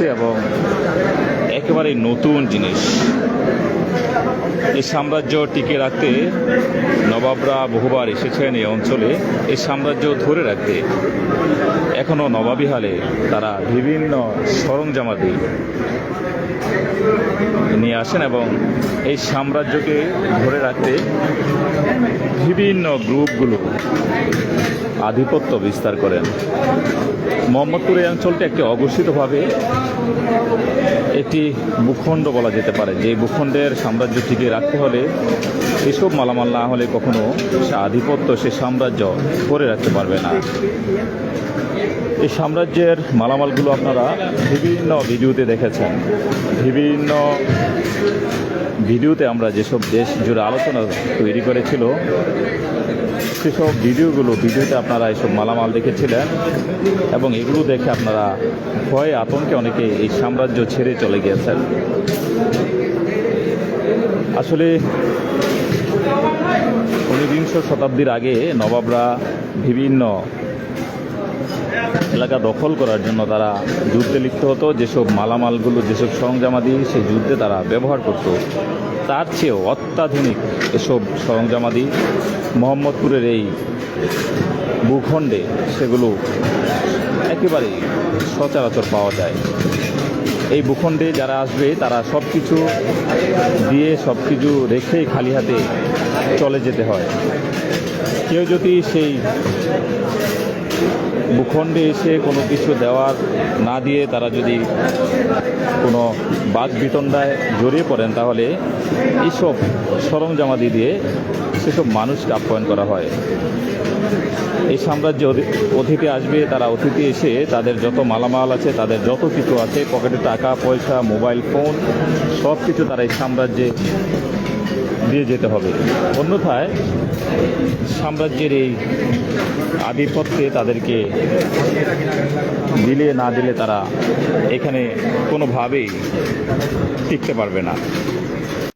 এসেছে এবং একেবারে নতুন জিনিস। এই সাম্রাজ্য টিকে রাখতে নবাবরা বহুবার এসেছেন এই অঞ্চলে। এই সাম্রাজ্য ধরে রাখতে এখনও নবাবী হালে তারা বিভিন্ন সরঞ্জামাদি নিয়ে আসেন এবং এই সাম্রাজ্যকে ধরে রাখতে বিভিন্ন গ্রুপগুলো আধিপত্য বিস্তার করেন। মোহাম্মদপুর এই অঞ্চলটি একটি অঘোষিতভাবে একটি ভূখণ্ড বলা যেতে পারে, যে ভূখণ্ডের সাম্রাজ্য টিকে রাখতে হলে এসব মালামাল না হলে কখনো সে আধিপত্য, সে সাম্রাজ্য করে রাখতে পারবে না। এই সাম্রাজ্যের মালামালগুলো আপনারা বিভিন্ন ভিডিওতে দেখেছেন। বিভিন্ন ভিডিওতে আমরা যেসব দেশ জুড়ে আলোচনা তৈরি করেছিল সেসব ভিডিওতে আপনারা এসব মালামাল দেখেছিলেন এবং এগুলো দেখে আপনারা ভয়ে আতঙ্কে অনেকে এই সাম্রাজ্য ছেড়ে চলে গিয়েছেন। আসলে 19বিংশ শতাব্দীর আগে নবাবরা বিভিন্ন এলাকা দখল করার জন্য তারা যুদ্ধে লিপ্ত হতো। যেসব মালামালগুলো, যেসব সরঞ্জামাদি সেই যুদ্ধে তারা ব্যবহার করত, তার চেয়েও অত্যাধুনিক এসব সরঞ্জামাদি মোহাম্মদপুরের এই ভূখণ্ডে সেগুলো একেবারেই সচরাচর পাওয়া যায়। এই ভূখণ্ডে যারা আসবে তারা সব কিছু দিয়ে, সব কিছু রেখেই খালি হাতে চলে যেতে হয়। কেউ যদি সেই ভূখণ্ডে এসে কোনো কিছু দেওয়ার না দিয়ে তারা যদি কোনো বাদ বিতণ্ডায় জড়িয়ে পড়েন, তাহলে এইসব সরঞ্জামাদি দিয়ে সেসব মানুষকে আপ্যায়ন করা হয়। এই সাম্রাজ্যে অতিথি আসবে, তারা অতিথি এসে তাদের যত মালামাল আছে, তাদের যত কিছু আছে, পকেটে টাকা পয়সা, মোবাইল ফোন, সব কিছু তারা এই সাম্রাজ্যে দিয়ে যেতে হবে। অন্যথায় সাম্রাজ্যের এই আধিপত্যে তাদেরকে দিলে না দিলে তারা এখানে কোনোভাবেই টিকতে পারবে না।